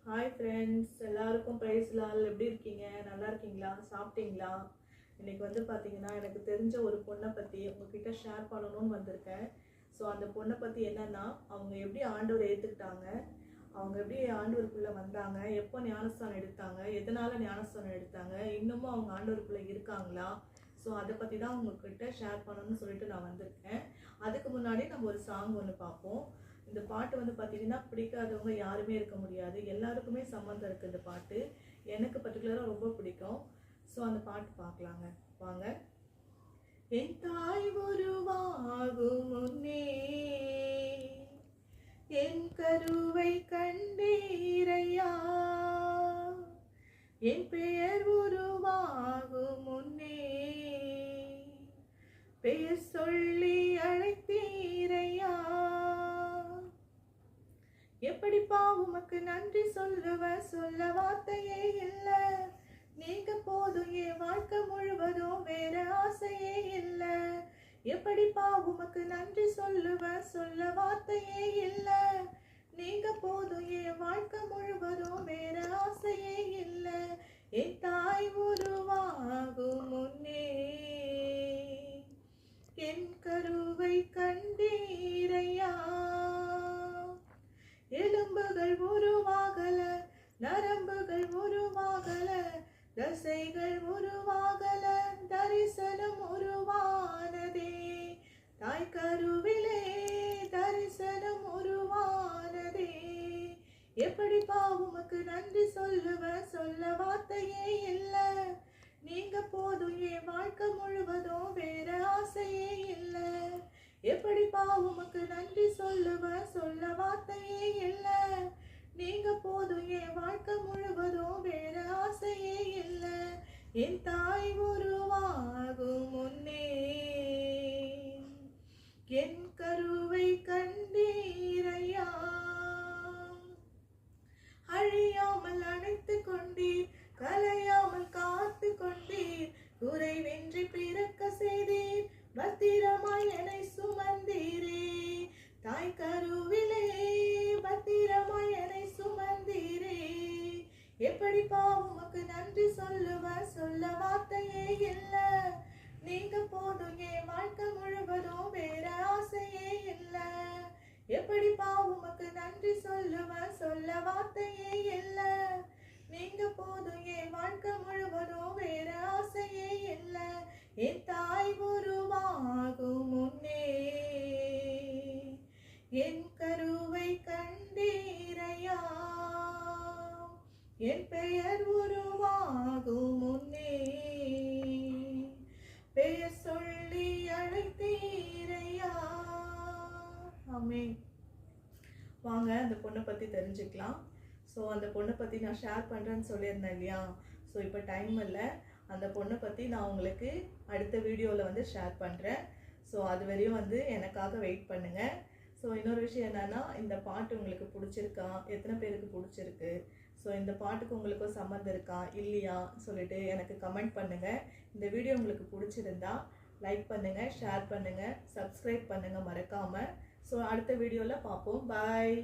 Hi friends, எல்லாருக்கும் price Lal. எப்படி இருக்கீங்க? நல்லா இருக்கீங்களா? சாப்பிட்டீங்களா? இன்னைக்கு வந்து பார்த்தீங்கன்னா, எனக்கு தெரிஞ்ச ஒரு பொண்ணை பற்றி உங்ககிட்ட ஷேர் பண்ணணும்னு வந்திருக்கேன். ஸோ அந்த பொண்ணை பற்றி என்னன்னா, அவங்க எப்படி ஆண்டவர் ஏற்றுக்கிட்டாங்க, அவங்க எப்படி ஆண்டவருக்குள்ளே வந்தாங்க, எப்போ ஞானஸ்தானம் எடுத்தாங்க, எதனால் ஞானஸ்தானம் எடுத்தாங்க, இன்னமும் அவங்க ஆண்டவருக்குள்ளே இருக்காங்களா? ஸோ அதை பற்றி தான் உங்ககிட்ட ஷேர் பண்ணணும்னு சொல்லிட்டு நான் வந்திருக்கேன். அதுக்கு முன்னாடி நம்ம ஒரு சாங் ஒன்று பார்ப்போம். இந்த பாட்டு வந்து பார்த்தீங்கன்னா, பிடிக்காதவங்க யாருமே இருக்க முடியாது. எல்லாருக்குமே சம்மந்தம் இருக்குது இந்த பாட்டு. எனக்கு பர்டிகுலராக ரொம்ப பிடிக்கும். ஸோ அந்த பாட்டு பார்க்கலாங்க, வாங்க. என் தாய் உருவாகும் முன்னே என் கருவை கண்டீரையா, என் பெயர் உருவாகும் முன்னே பெயர் சொல்லி அழைத்தீரையா. எப்படிப்பா உமக்கு நன்றி சொல்ல வார்த்தையே இல்ல. நீங்க போதும் என் வாழ்க்கை முழுவதும், வேற ஆசையே இல்ல. எப்படிப்பா உமக்கு நன்றி சொல்ல வார்த்தையே இல்ல. நீங்க போதும் என் வாழ்க்கை முழுவதும், வேற ஆசையே இல்ல. என் தாய் உருவாகும் முன்னே என் கருவை கண்டீரையா. எலும்புகள் உருவாகல, நரம்புகள் உருவாகல, தசைகள் உருவாகல, தரிசனம் உருவானதே. தாய் கருவிலே தரிசனம் உருவானதே. எப்படிப்பா உமக்கு நன்றி சொல்ல வார்த்தையே இல்ல. நீங்க போதும் என் வாழ்க்கை முழுவதும், வேற ஆசையே இல்ல. எப்படிப்பா உமக்கு நன்றி சொல்ல வார்த்தையே இல்ல. நீங்க போதும் என் வாழ்க்கை முழுவதும், வேற ஆசையே இல்ல. என் தாய் உருவாகும் முன்னே என் கருவை கண்டீரையா. அழியாமல் அணைத்து கொண்டீர், கலையாமல் காத்து கொண்டீர், குறைவின்றி பிறக்க செய்தீர், பத்திரமாய் என்னை சுமந்தீரே. தாய் கருவிலே பத்திரமாய் என்னை சுமந்தீரே. எப்படிப்பா உமக்கு நன்றி சொல்ல வார்த்தையே இல்ல. நீங்க போதும் என் வாழ்க்கை முழுவதும், வேற ஆசையே இல்ல. எப்படிப்பா உமக்கு நன்றி சொல்ல வார்த்தையே இல்ல. நீங்க போதும் என் வாழ்க்கை முழுவதும், வேற ஆசையே இல்ல. என் தாய் உருவாகும் முன்னே என் கருவை கண்டீரையா. என் பெயர் உருவாகும் முன்னே பெயர் சொல்லி அழைத்தீரையா. ஆமென். வாங்க அந்த பொண்ணை பற்றி தெரிஞ்சுக்கலாம். ஸோ அந்த பொண்ணை பற்றி நான் ஷேர் பண்ணுறேன்னு சொல்லியிருந்தேன் இல்லையா. ஸோ இப்போ டைம் இல்லை. அந்த பொண்ணை பற்றி நான் உங்களுக்கு அடுத்த வீடியோவில் வந்து ஷேர் பண்ணுறேன். ஸோ அது வரையும் வந்து எனக்காக வெயிட் பண்ணுங்கள். ஸோ இன்னொரு விஷயம் என்னென்னா, இந்த பாட்டு உங்களுக்கு பிடிச்சிருக்கா, எத்தனை பேருக்கு பிடிச்சிருக்கு, ஸோ இந்த பாட்டுக்கு உங்களுக்கு சம்மந்தம் இருக்கா இல்லையா சொல்லிட்டு எனக்கு கமெண்ட் பண்ணுங்கள். இந்த வீடியோ உங்களுக்கு பிடிச்சிருந்தா லைக் பண்ணுங்கள், ஷேர் பண்ணுங்கள், சப்ஸ்கிரைப் பண்ணுங்கள் மறக்காமல். ஸோ அடுத்த வீடியோவில் பார்ப்போம். பாய்.